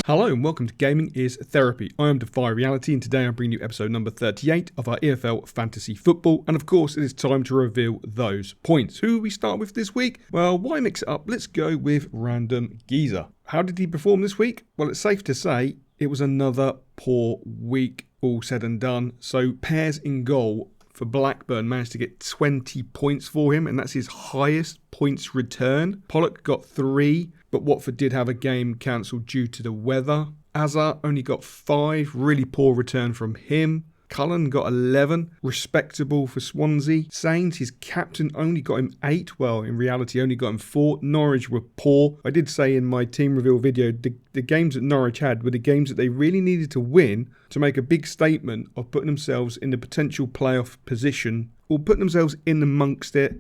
Hello and welcome to Gaming is Therapy. I am DEFY REALITY and today I'm bringing you episode number 38 of our EFL Fantasy Football, and of course it is time to reveal those points. Who we start with this week? Well, why mix it up? Let's go with RandomGeezar. How did he perform this week? Well, it's safe to say it was another poor week, all said and done. So Pears in goal for Blackburn managed to get 20 points for him, and that's his highest points return. Pollock got 3, but Watford did have a game cancelled due to the weather. Azar only got 5, really poor return from him. Cullen got 11, respectable for Swansea. Sainz, his captain, only got him 8. Well, in reality, only got him 4. Norwich were poor. I did say in my team reveal video, the games that Norwich had were the games that they really needed to win to make a big statement of putting themselves in the potential playoff position or putting themselves in amongst it,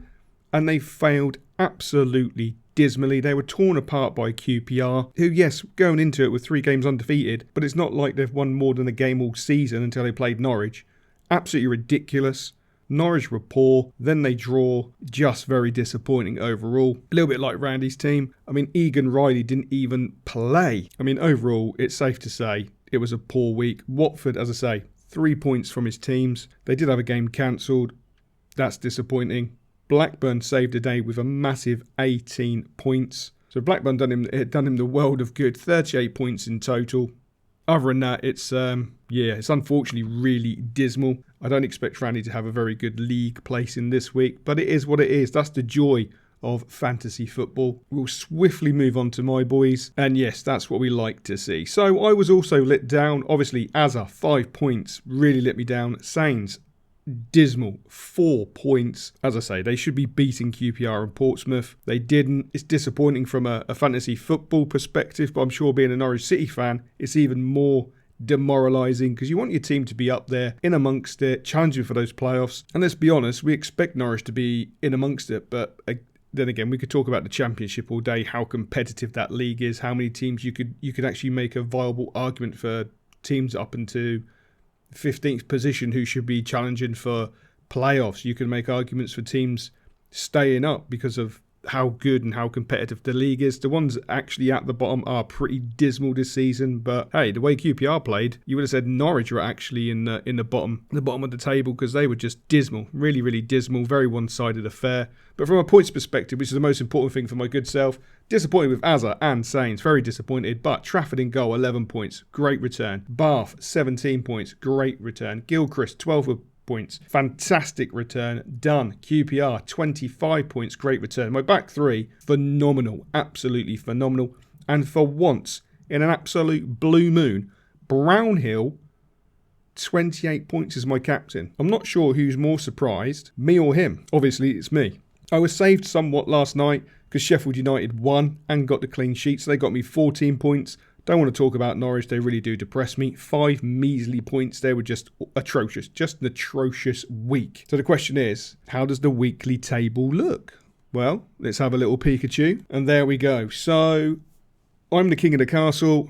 and they failed absolutely dismally. They were torn apart by QPR, who, yes, going into it with 3 games undefeated, but it's not like they've won more than a game all season until they played Norwich. Absolutely ridiculous. Norwich were poor, then they draw, just very disappointing overall. A little bit like Randy's team. I mean, Egan Riley didn't even play. I mean, overall, it's safe to say it was a poor week. Watford, as I say, 3 points from his teams. They did have a game cancelled. That's disappointing. Blackburn saved the day with a massive 18 points. So Blackburn done him the world of good. 38 points in total. Other than that, it's unfortunately really dismal. I don't expect Randy to have a very good league placing this week, but it is what it is. That's the joy of fantasy football. We'll swiftly move on to my boys, and yes, that's what we like to see. So I was also let down. Obviously, Azar, 5 points, really let me down. Sainz, dismal, 4 points. As I say, they should be beating QPR and Portsmouth. They didn't. It's disappointing from a fantasy football perspective, but I'm sure being a Norwich City fan, it's even more demoralising because you want your team to be up there, in amongst it, challenging for those playoffs. And let's be honest, we expect Norwich to be in amongst it, but then again, we could talk about the Championship all day, how competitive that league is, how many teams you could actually make a viable argument for teams up into 15th position who should be challenging for playoffs. You can make arguments for teams staying up because of how good and how competitive the league is. The ones actually at the bottom are pretty dismal this season, but hey, the way QPR played, you would have said Norwich were actually in the bottom of the table because they were just dismal, really, really dismal, very one-sided affair. But from a points perspective, which is the most important thing for my good self, disappointed with Azar and Sainz, very disappointed. But Trafford in goal, 11 points, great return. Bath, 17 points, great return. Gilchrist, 12 points, fantastic return. Done. QPR, 25 points, great return. My back 3, phenomenal, absolutely phenomenal. And for once, in an absolute blue moon, Brownhill, 28 points as my captain. I'm not sure who's more surprised, me or him. Obviously, it's me. I was saved somewhat last night because Sheffield United won and got the clean sheet, so they got me 14 points. Don't want to talk about Norwich, they really do depress me. 5 measly points, they were just atrocious, just an atrocious week. So the question is, how does the weekly table look? Well, let's have a little Pikachu, and there we go. So, I'm the king of the castle,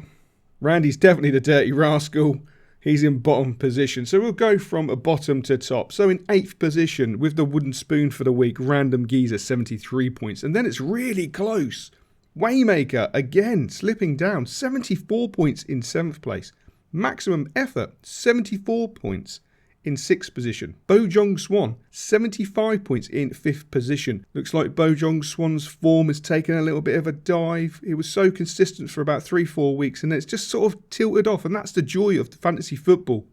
Randy's definitely the dirty rascal. He's in bottom position. So we'll go from a bottom to top. So in 8th position with the wooden spoon for the week, RandomGeezar, 73 points. And then it's really close. Waymaker, again, slipping down, 74 points in 7th place. Maximum effort, 74 points in 6th position. Bojong Swan, 75 points in 5th position. Looks like Bojong Swan's form has taken a little bit of a dive. It was so consistent for about 3-4 weeks and it's just sort of tilted off, and that's the joy of the fantasy football.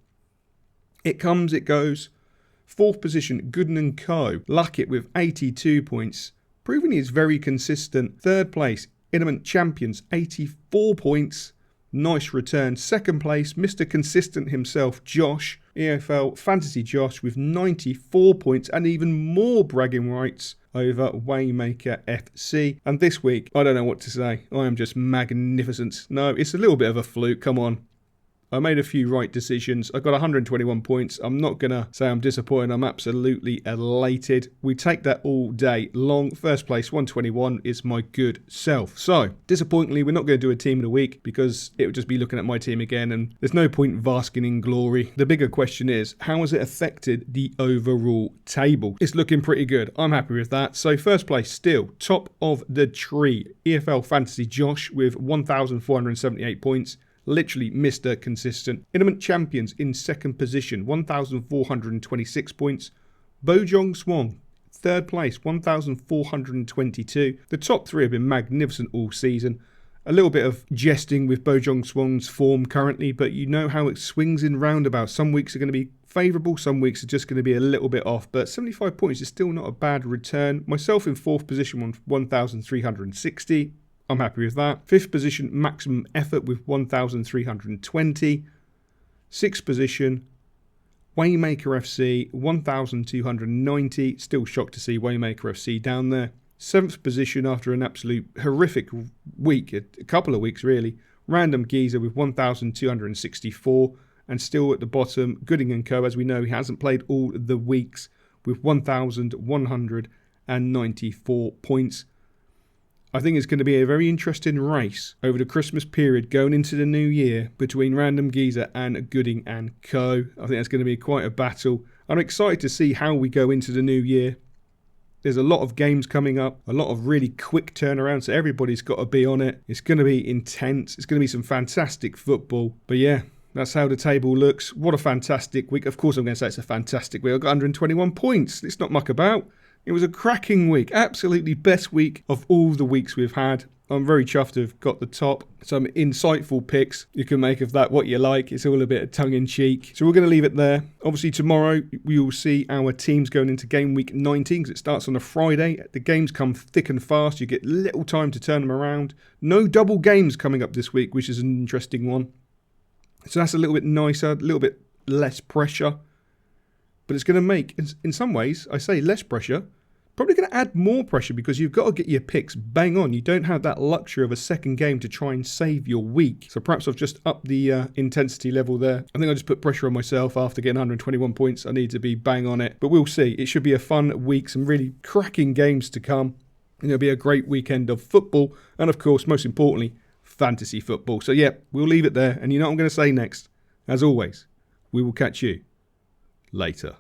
It comes, it goes. 4th position, Gooden & Co. Luckett with 82 points, proving he's very consistent. 3rd place, Intimate Champions, 84 points. Nice return. 2nd place, Mr. Consistent himself, Josh, EFL Fantasy Josh, with 94 points and even more bragging rights over Waymaker FC. And this week, I don't know what to say. I am just magnificent. No, it's a little bit of a fluke. Come on. I made a few right decisions. I got 121 points. I'm not going to say I'm disappointed. I'm absolutely elated. We take that all day long. First place, 121, is my good self. So, disappointingly, we're not going to do a team of the week because it would just be looking at my team again and there's no point basking in glory. The bigger question is, how has it affected the overall table? It's looking pretty good. I'm happy with that. So, first place, still top of the tree. EFL Fantasy Josh with 1,478 points. literally Mr. Consistent. Intimate Champions in second position, 1,426 points. Bojong Swong, third place, 1,422. The top three have been magnificent all season. A little bit of jesting with Bojong Swong's form currently, but you know how it swings in roundabouts. Some weeks are going to be favourable, some weeks are just going to be a little bit off, but 75 points is still not a bad return. Myself in fourth position on 1,360. I'm happy with that. Fifth position, maximum effort with 1,320. Sixth position, Waymaker FC, 1,290. Still shocked to see Waymaker FC down there. Seventh position after an absolute horrific week, a couple of weeks really. RandomGeezar with 1,264. And still at the bottom, Gooding & Co. As we know, he hasn't played all the weeks with 1,194 points. I think it's going to be a very interesting race over the Christmas period going into the new year between RandomGeezar and Gooding & Co. I think that's going to be quite a battle. I'm excited to see how we go into the new year. There's a lot of games coming up, a lot of really quick turnaround, so everybody's got to be on it. It's going to be intense. It's going to be some fantastic football. But yeah, that's how the table looks. What a fantastic week. Of course I'm going to say it's a fantastic week. I got 121 points. Let's not muck about. It was a cracking week. Absolutely best week of all the weeks we've had. I'm very chuffed to have got the top. Some insightful picks. You can make of that what you like. It's all a bit of tongue-in-cheek. So we're going to leave it there. Obviously tomorrow we will see our teams going into game week 19 because it starts on a Friday. The games come thick and fast. You get little time to turn them around. No double games coming up this week, which is an interesting one. So that's a little bit nicer, a little bit less pressure. But it's going to make, in some ways, I say less pressure, probably going to add more pressure because you've got to get your picks bang on. You don't have that luxury of a second game to try and save your week. So perhaps I've just upped the intensity level there. I think I just put pressure on myself after getting 121 points. I need to be bang on it. But we'll see. It should be a fun week, some really cracking games to come. And it'll be a great weekend of football. And of course, most importantly, fantasy football. So yeah, we'll leave it there. And you know what I'm going to say next? As always, we will catch you later.